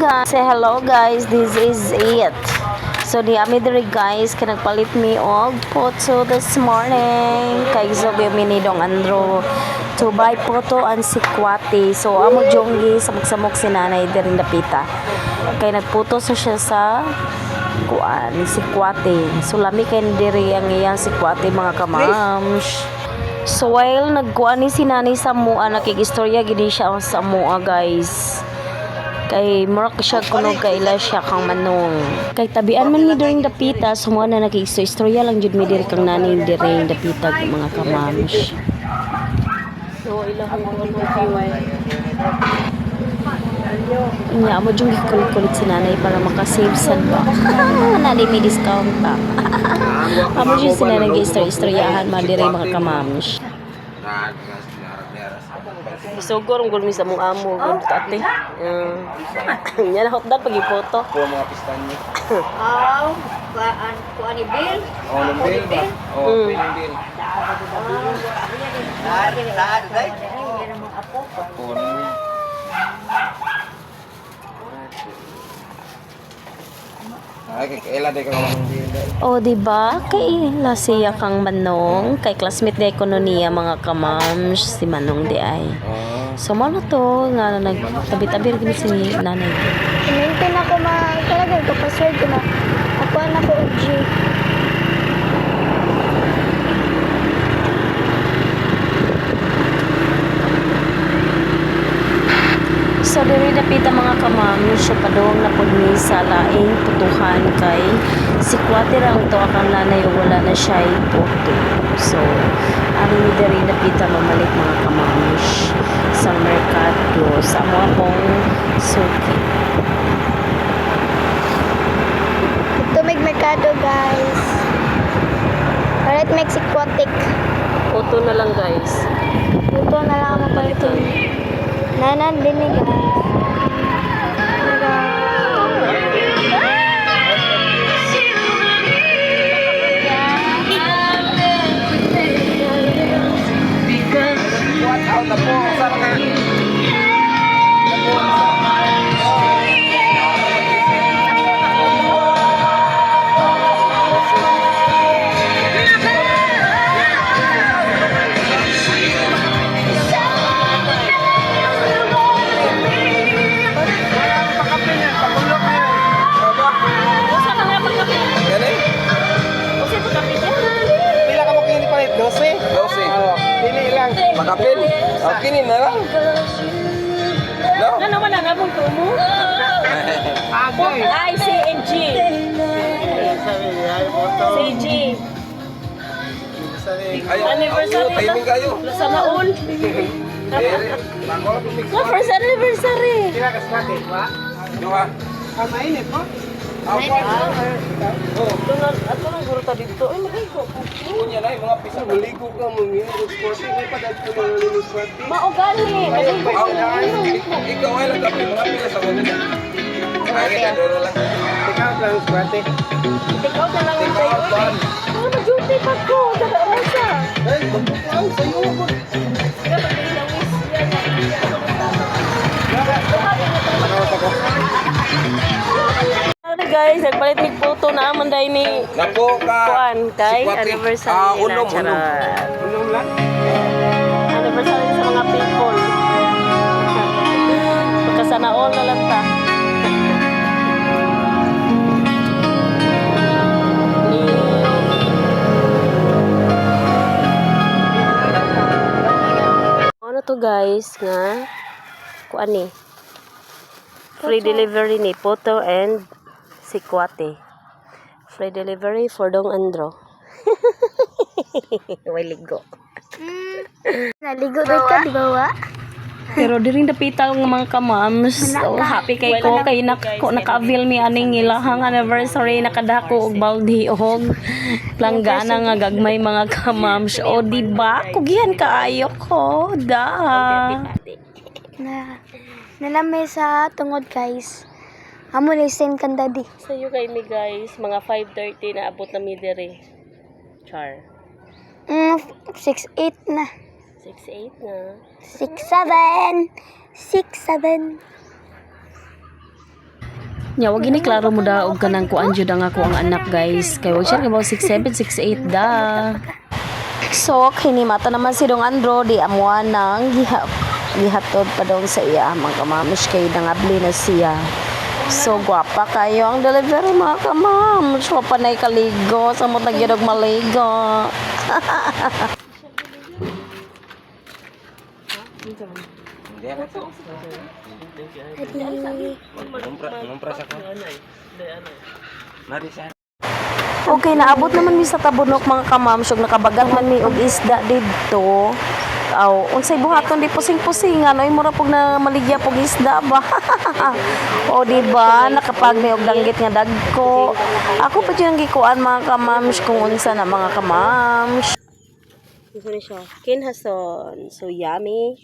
hello guys, this is it. So di ami diri guys kay nagpalit mi og photo this morning kay Zobio Minidong Andro to buy photo and sikwati. So amo jonggi samok-samok si nanay diri dapita. Kay nagputo siya sa kuan sikwati. So lami kay diri ang iyang sikwati mga kamams. So while nagkuan ni si nanay sa mua nakigistorya gid siya sa mua guys. Kay murag siya kuno kay ila siya kang manong kay tabian man ni during dapita sumua na nag-istorya lang jud mi diri kang nanay diri dapita mga kamams. So ilahang mo jung kulit si nanay para maka-save sad ba. Nali may discount pa. Amo jud si nanay nag-istoryahan man diri mga kamams. Isugor ang gulmi sa mong amo gud ate. Nya na hotdog pag ipoto. Kuha mga pistanyo. Kuan ni Bill. Oh, ng bill ba? Oh, ng bill. Ay, kaila day ka ng bill. O di ba kay lasiya kang manong kay classmate day ko no niya mga kamams si manong di ay. So mo na to nga nagtabi-tabi rin si nanay. Mintin ako talaga kapasword ko na. Ako na ko OG. So diri dapita mga kamams siya padong na pud ni sa laing putuhan kay si kwate ra to akang nanay ug wala na siya ipoto. So ani ni diri dapita mamalik mga kamams sa merkado sa mga pong suki. Ito may merkado guys. Alright, Mexicotic. Photo na lang guys. Ito na lang ako palito. Nanan din ni guys. Makapin. Okay ni na lang. No? Ano naman ang among tumo? Ay, CNG. CG. Anniversary na. Timing kayo. Sana all. First anniversary. Kila ka sa atin, ba? Duha. Mainit mo? Ato lang guro ta dito. Ay, mahigo. Kunya na mga pisa maligo ka mo ngin sporting ay padad ko ng sporting. Maugali. Ikaw ay lang kami mga pila sa mga. Ay ka duro lang. Ikaw lang sporting. Ikaw na lang tayo. Ano ma-duty pa ko? Dada mo siya. Ay, magpupuan sa'yo. Guys, nagpalit ni photo na aman dahil ni Napo ka. kuan kay anniversary na charot. Unong lang. Anniversary sa mga people. Magkasana all na lang ta. Ano to guys nga kuan ni free delivery ni photo and sikwate. Free delivery for Dong Andro. Way ligo. Naligo doon ka, di ba wa? Pero diring dapita ng mga kamams. So happy kay ko kay naka-avail mi aning ilahang anniversary nakadako og baldi og planggana nga gagmay mga kamams. O di ba? Kugihan kaayo ko. Da. Nalamay sa tungod guys. Amo listen kan daddy. Sayo kay mi guys, mga 5:30 na abot na mi diri. Char. 6-8 na. 6'8 na. 6'7". 6'7". Nya wag gini klaro mo da og kanang kuan jud ang ako ang anak guys. Kay wag siya nga 6'7", 6'8" da. So kinimata naman si Dong Andro di amuan nang gihatod pa daw sa iya mga kamamish kay nangabli na siya. So gwapa kayo ang delivery mga kamam. So panay kaligo sa mo nagyod og maligo. Hindi na to. Numpra sa ko. Nari siya. Okay, naabot naman mi sa tabunok mga kamam. So nakabagang man mi og isda didto. Aw, unsay buhaton di pusing-pusingan oy mura pug na maligya pug isda ba. O di ba nakapag mi og danggit nga dagko. Ako pa jud ang gikuan mga kamams kung unsa na mga kamams. Ito na siya. Kinhason. So yummy.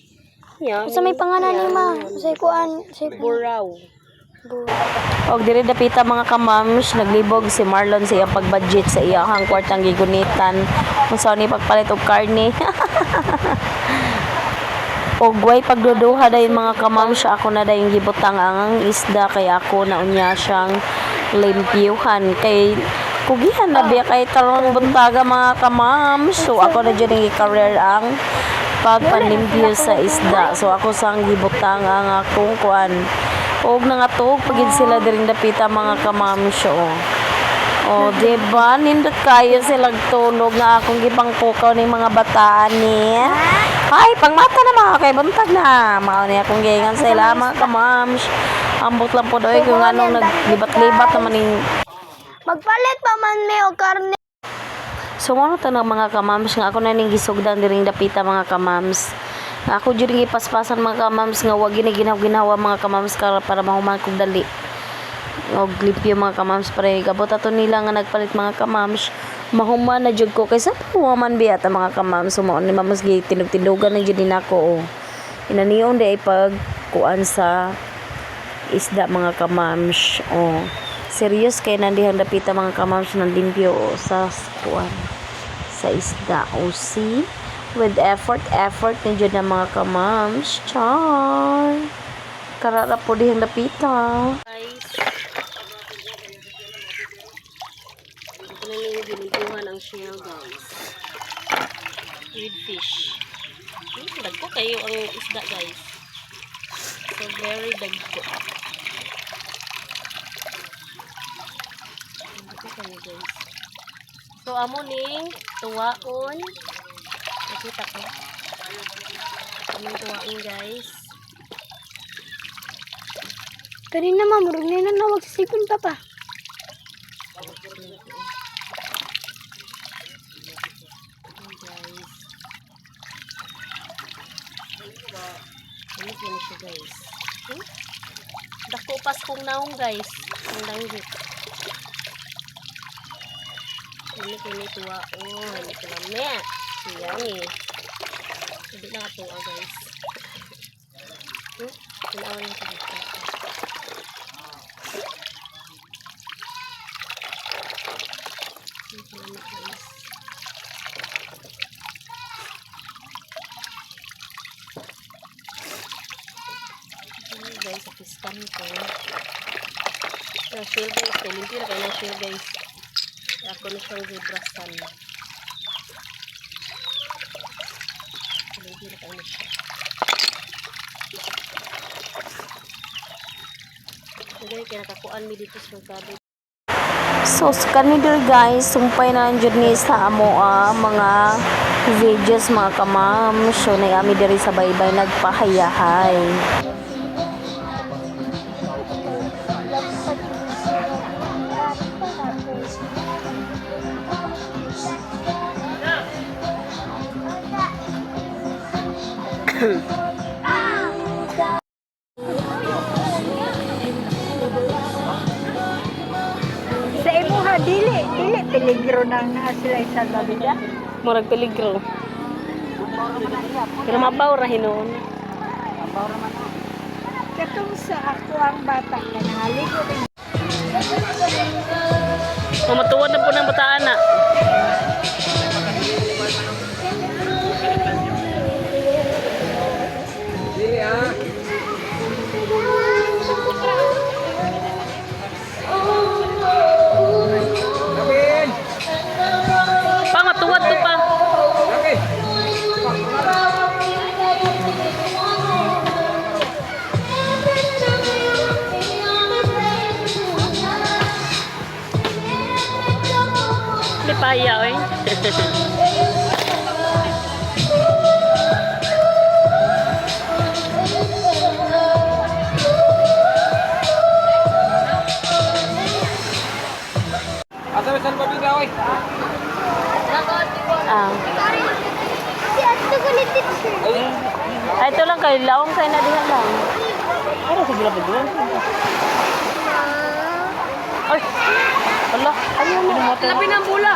Yummy. Sa may pangalan ni ma, sa kuan, sa Buraw. Og diri dapita mga kamams, naglibog si Marlon sa iyang pagbudget sa iyang kwartang gigunitan. Unsa ni pagpalit og karne. Og way pagduduha dayon mga kamams, ako na dayon gibutang ang isda kay ako na unya siyang limpyuhan kay pugihan na biya kay tarong buntaga mga kamams. So ako na dyan i-career ang pagpanlimpyo sa isda. So ako sang gibutang ang akong kuan. Og nangatog pagid sila diring dapita mga kamams. O diba nindot kayo silang tulog nga akong gipangpukaw ni mga bataan ni. Ay pangmata na mga kay buntag na. Mao ni akong giingan sa ila mga kamams. Ambot lang po doy kung anong naglibat-libat naman ning magpalit pa man mi og karne. so ano tanang mga kamams nga ako na ning gisugdan diring dapita mga kamams. Nga ako jud ipaspasan mga kamams nga wag gini ginawa mga kamams para mahuman kog dali. Og limpyo mga kamams para gabot ato nila nga nagpalit mga kamams. Mahuman na jud ko kaysa human biya ta mga kamams sumo ni mamos gi tinug-tinugan na jud din ako. Inaniyon di ay pag kuan sa isda mga kamams. Serious kay nandihang dapita mga kamams ng limpyo sa kuan sa isda see with effort ni jud na mga kamams. Char karara po dihang dapita guys. Ito na yung giniguhan ang shell guys with fish. Dagko kayo ang isda guys, so very dagko. Guys. So amo ning tuwaon. Nakita ko. Among tuwaon guys. Kanina ma murag na nawag sa sipon pa pa. Guys. Ano siya guys? Dako pas kong naong guys. Ang danggit. Ini kini tua ini kelamnya siang jadi na tua guys kailangan natin ito guys ini guys apiskan ko na shell guys limpyo na kayo na shell guys. Ako na siyang gibrasan. Hindi na kayo na siya. Sige, kinakakuan mi dito sa gabi. So, sa kanidor guys, sumpay na dyan ni sa amo mga videos mga kamam. So, nayami diri sa baybay nagpahayahay. Sa imuha dili peligro nang naa sila sa labida. Murag peligro. Pero mabaw ra hinon. Katong sa ako ang bata na nangaligo rin. Matuwad na po ng bataan na. Daya, oy. Asa ba saan pabida, oy? Ah. Si ato ko ni teacher. Ay, ito lang kay laong kay na dihan lang. Para sa gila doon. Ay. Wala. Labi ng bula.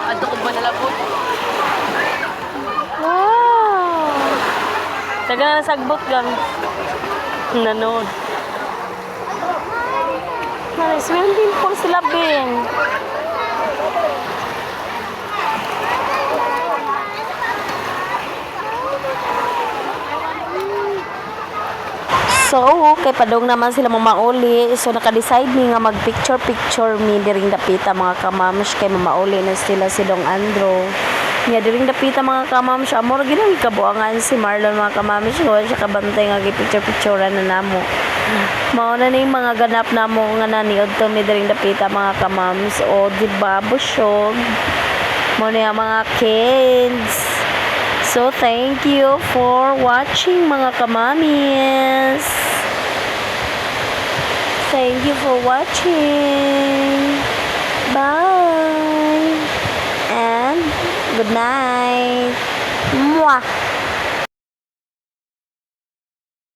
Ato ko ba nalabot? Wow. Taga na sagbot gang. Nanood. Nice, meron din pong sila Bing. So, kay padong naman sila mamauli. So, naka-decide ni nga mag-picture-picture mi diring dapita mga kamams. Kay mamauli na sila si Dong Andro. Nga diring dapita mga kamams. Amor, ginang kabuangan si Marlon mga kamams. So, siya kabantay nga picture-picturean na namo. Mauna na yung mga ganap na mo nga naniod to mi diring dapita mga kamams. O, diba, busyog. Mauna yung mga kids. So, thank you for watching mga kamamis. Thank you for watching. Bye. And good night. Mwah.